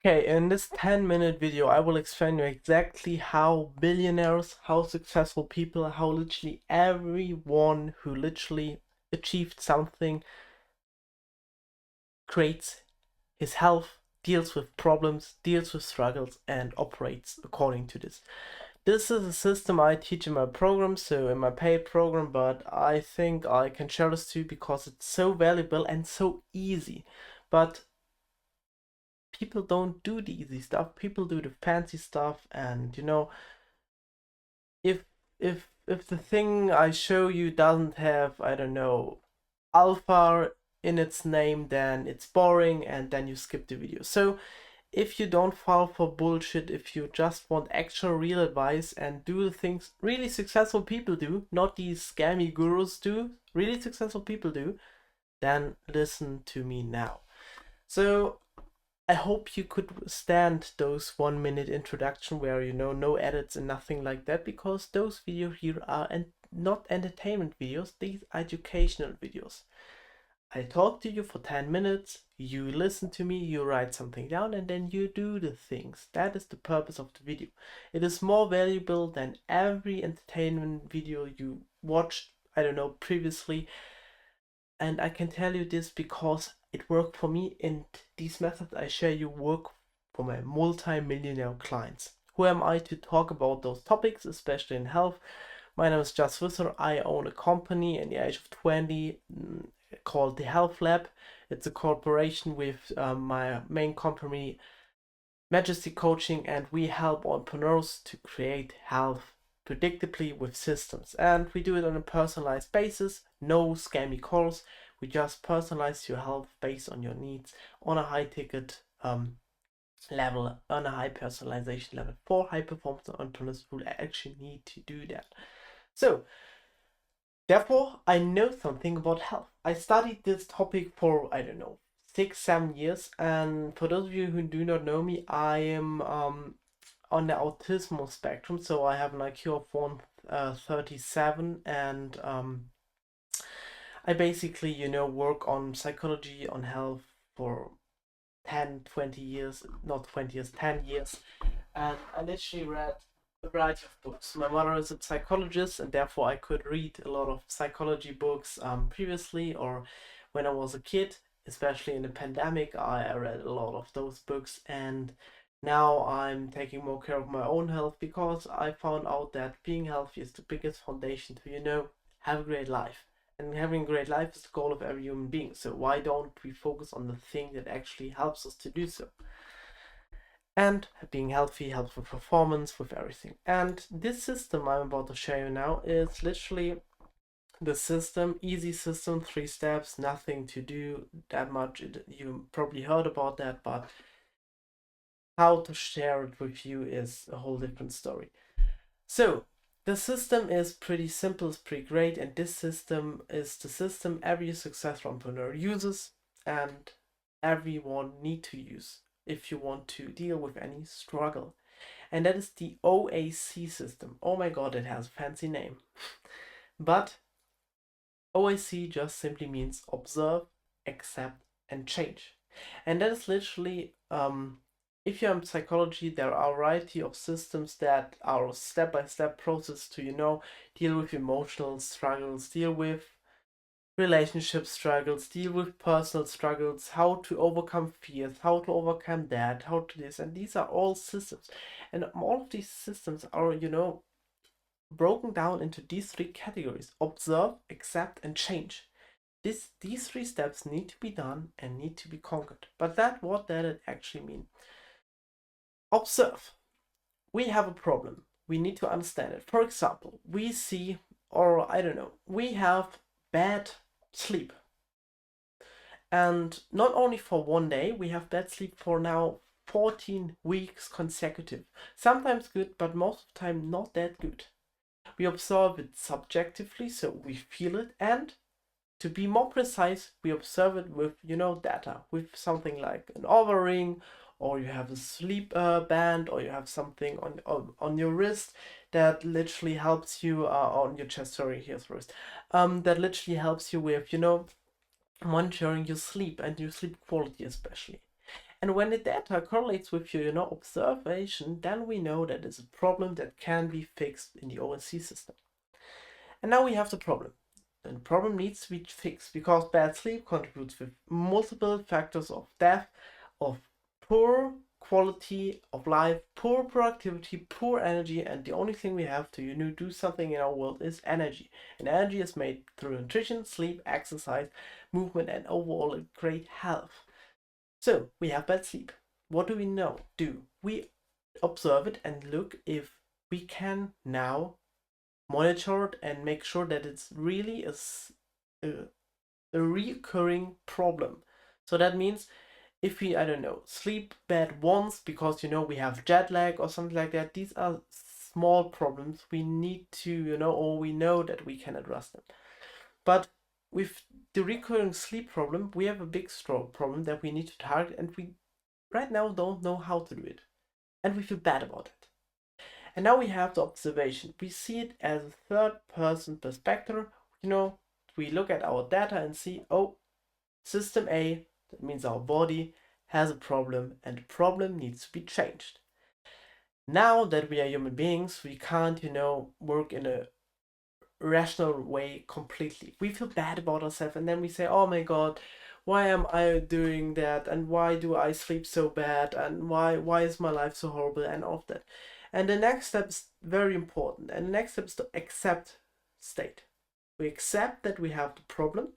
Okay, in this 10-minute video, I will explain you exactly how billionaires, how successful people, how literally everyone who literally achieved something creates his health, deals with problems, deals with struggles, and operates according to this. This is a system I teach in my program, so in my paid program, but I think I can share this to you because it's so valuable and so easy. But people don't do the easy stuff, people do the fancy stuff, and if if the thing I show you doesn't have, I don't know, alpha in its name, then it's boring and then you skip the video. So if you don't fall for bullshit, if you just want actual real advice and do the things really successful people do, not these scammy gurus do, really successful people do, then listen to me now. So I hope you could stand those 1 minute introduction where no edits and nothing like that, because those videos here are not entertainment videos, these are educational videos. I talk to you for 10 minutes, you listen to me, you write something down, and then you do the things. That is the purpose of the video. It is more valuable than every entertainment video you watched, I don't know, previously. And I can tell you this because it worked for me, and these methods I share you work for my multi-millionaire clients. Who am I to talk about those topics, especially in health? My name is Just Visser. I own a company in the age of 20 called the Health Lab. It's a corporation with my main company, Majesty Coaching, and we help entrepreneurs to create health predictably with systems. And we do it on a personalized basis, no scammy calls. We just personalize your health based on your needs on a high ticket level, on a high personalization level for high performance entrepreneurs who actually need to do that. So, therefore, I know something about health. I studied this topic for, I don't know, 6, 7 years. And for those of you who do not know me, I am on the autism spectrum. So I have an IQ of 137, and I basically, work on psychology, on health for 10, 20 years, not 20 years, 10 years. And I literally read a variety of books. My mother is a psychologist, and therefore I could read a lot of psychology books previously, or when I was a kid, especially in the pandemic, I read a lot of those books. And now I'm taking more care of my own health because I found out that being healthy is the biggest foundation to, have a great life. And having a great life is the goal of every human being. So why don't we focus on the thing that actually helps us to do so? And being healthy helps with performance, with everything. And this system I'm about to show you now is literally the system, easy system, 3 steps, nothing to do that much. You probably heard about that, but how to share it with you is a whole different story. So the system is pretty simple, it's pretty great, and this system is the system every successful entrepreneur uses and everyone need to use if you want to deal with any struggle. And that is the OAC system. Oh my god, it has a fancy name. But OAC just simply means observe, accept, and change. And that is literally, if you're in psychology, there are a variety of systems that are a step-by-step process to, deal with emotional struggles, deal with relationship struggles, deal with personal struggles, how to overcome fears, how to overcome that, how to this. And these are all systems. And all of these systems are, broken down into these 3 categories: observe, accept, and change. These 3 steps need to be done and need to be conquered. But what does it actually mean? Observe. We have a problem. We need to understand it. For example, we see, or I don't know, we have bad sleep. And not only for one day, we have bad sleep for now 14 weeks consecutive. Sometimes good, but most of the time not that good. We observe it subjectively, so we feel it, and to be more precise, we observe it with, data, with something like an Oura ring, or you have a sleep band, or you have something on your wrist that literally helps you, on your chest, sorry, here's wrist, that literally helps you with, monitoring your sleep and your sleep quality especially. And when the data correlates with your, observation, then we know that it's a problem that can be fixed in the OSC system. And now we have the problem. And the problem needs to be fixed because bad sleep contributes with multiple factors of death, of poor quality of life, poor productivity, poor energy, and the only thing we have to do something in our world is energy. And energy is made through nutrition, sleep, exercise, movement, and overall a great health. So we have bad sleep. What do we know? We observe it and look if we can now monitor it and make sure that it's really a recurring problem. So that means if we, I don't know, sleep bad once because, we have jet lag or something like that, these are small problems we need to, or we know that we can address them. But with the recurring sleep problem, we have a big stroke problem that we need to target, and we right now don't know how to do it. And we feel bad about it. And now we have the observation. We see it as a third person perspective. We look at our data and see, oh, system A, that means our body, has a problem and the problem needs to be changed. Now that we are human beings, we can't, work in a rational way completely. We feel bad about ourselves and then we say, oh my god, why am I doing that? And why do I sleep so bad? And why is my life so horrible? And all of that. And the next step is very important. And the next step is to accept state. We accept that we have the problem.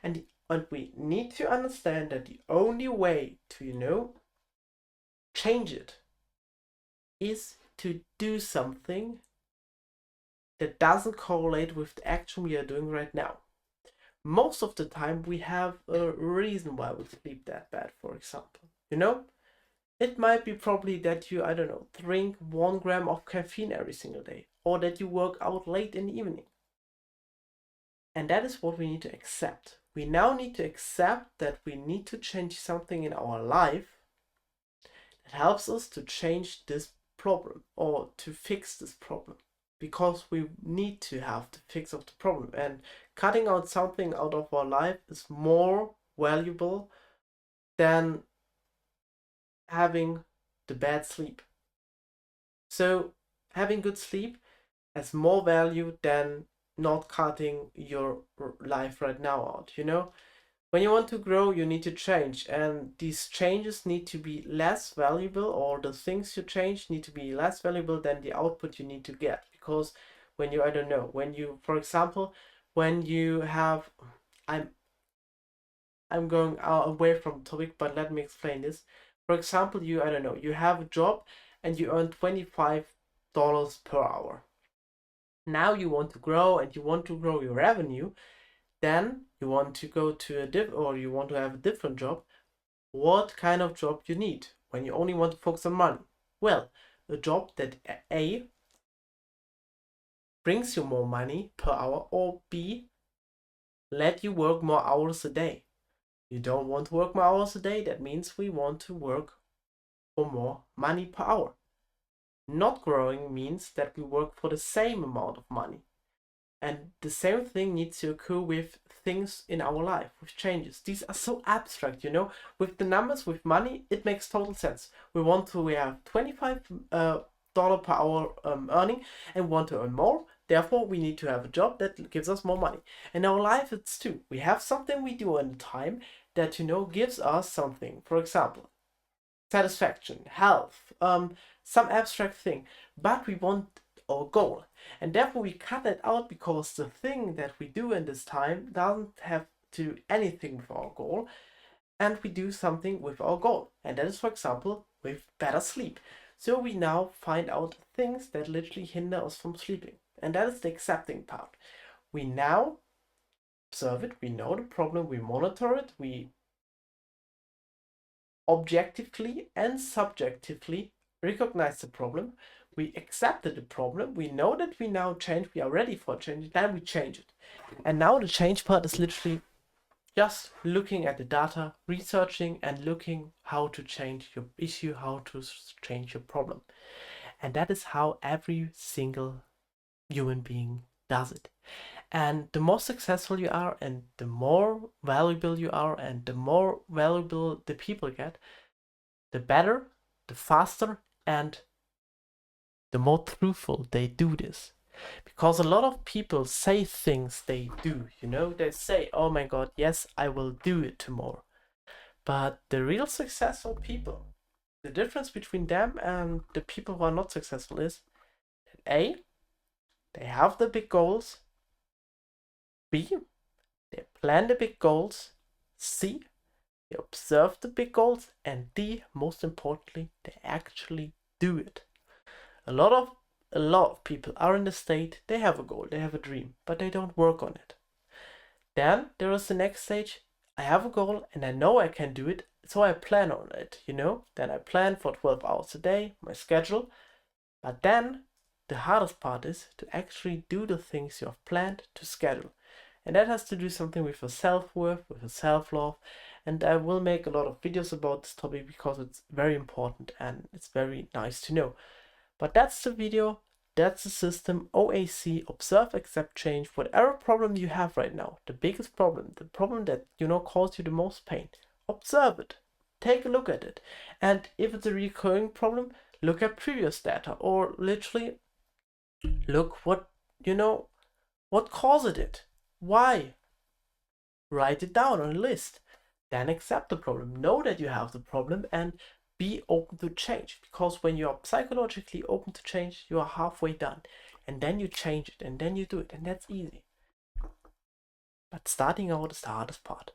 And we need to understand that the only way to, change it is to do something that doesn't correlate with the action we are doing right now. Most of the time we have a reason why we sleep that bad, for example. It might be probably that you, I don't know, drink 1 gram of caffeine every single day, or that you work out late in the evening. And that is what we need to accept. We now need to accept that we need to change something in our life that helps us to change this problem or to fix this problem. Because we need to have the fix of the problem. And cutting out something out of our life is more valuable than having the bad sleep. So having good sleep has more value than not cutting your life right now out. When you want to grow, you need to change, and these changes need to be less valuable, or the things you change need to be less valuable than the output you need to get. Because when you, I don't know, when you, for example, when you have, I'm going away from the topic, but let me explain this. For example, you, I don't know, you have a job and you earn $25 per hour. Now you want to grow and you want to grow your revenue. Then you want to go to or you want to have a different job. What kind of job you need when you only want to focus on money? Well, a job that A, brings you more money per hour, or B, let you work more hours a day. You don't want to work more hours a day, that means we want to work for more money per hour. Not growing means that we work for the same amount of money. And the same thing needs to occur with things in our life, with changes. These are so abstract, With the numbers, with money, it makes total sense. We have $25 per hour earning and want to earn more. Therefore, we need to have a job that gives us more money. In our life, it's too. We have something we do in time that, gives us something. For example, satisfaction, health, some abstract thing. But we want our goal. And therefore we cut that out because the thing that we do in this time doesn't have to do anything with our goal, and we do something with our goal. And that is, for example, with better sleep. So we now find out things that literally hinder us from sleeping. And that is the accepting part. We now observe it, we know the problem, we monitor it, we objectively and subjectively recognize the problem, we accepted the problem, we know that we now change, we are ready for change, then we change it. And now the change part is literally just looking at the data, researching and looking how to change your issue, how to change your problem. And that is how every single human being does it. And the more successful you are, and the more valuable you are, and the more valuable the people get, the better, the faster, and the more truthful they do this. Because a lot of people say things they do, they say, oh my god, yes, I will do it tomorrow. But the real successful people, the difference between them and the people who are not successful is that A, they have the big goals, B, they plan the big goals, C, they observe the big goals, and D, most importantly, they actually do it. A lot of people are in the state, they have a goal, they have a dream, but they don't work on it. Then there is the next stage. I have a goal and I know I can do it, so I plan on it, Then I plan for 12 hours a day, my schedule. But then the hardest part is to actually do the things you have planned to schedule. And that has to do something with your self-worth, with your self-love. And I will make a lot of videos about this topic because it's very important and it's very nice to know. But that's the video. That's the system. OAC, observe, accept, change. Whatever problem you have right now, the biggest problem, the problem that causes you the most pain, observe it. Take a look at it. And if it's a recurring problem, look at previous data, or literally look what caused it. Why? Write it down on a list. Then accept the problem. Know that you have the problem and be open to change, because when you are psychologically open to change, you are halfway done, and then you change it, and then you do it, and that's easy. But starting out is the hardest part.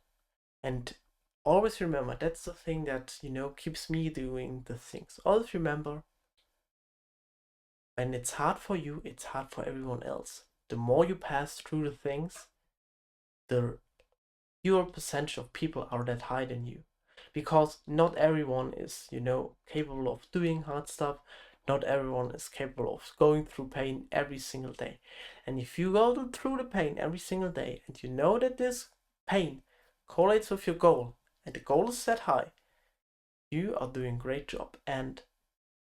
And always remember, that's the thing that keeps me doing the things. Always remember, when it's hard for you, it's hard for everyone else. The more you pass through the things, the fewer percentage of people are that high than you. Because not everyone is, capable of doing hard stuff. Not everyone is capable of going through pain every single day. And if you go through the pain every single day, and you know that this pain correlates with your goal, and the goal is set high, you are doing a great job. And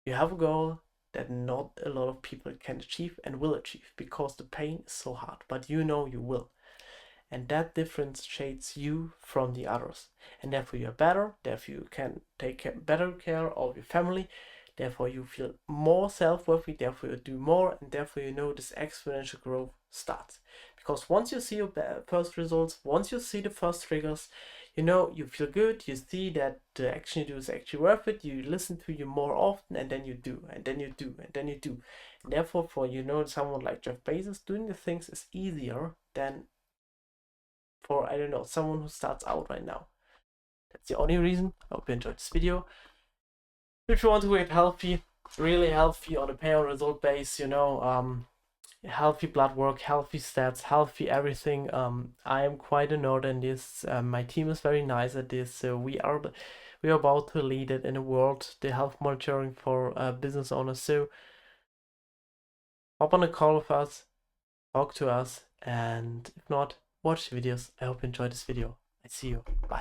you have a goal that not a lot of people can achieve and will achieve, because the pain is so hard, but you will. And that differentiates you from the others. And therefore you're better, therefore you can take better care of your family, therefore you feel more self-worthy, therefore you do more, and therefore this exponential growth starts. Because once you see your first results, once you see the first triggers, you feel good, you see that the action you do is actually worth it, you listen to you more often, and then you do, and then you do, and then you do. And therefore for someone like Jeff Bezos, doing the things is easier than for, I don't know, someone who starts out right now. That's the only reason. I hope you enjoyed this video. If you want to get healthy, really healthy on a pay on result base, healthy blood work, healthy stats, healthy everything. I am quite a nerd in this. My team is very nice at this. So we are about to lead it in the world, the health monitoring for business owners. So hop on a call with us, talk to us, and if not, watch the videos. I hope you enjoyed this video. I see you. Bye.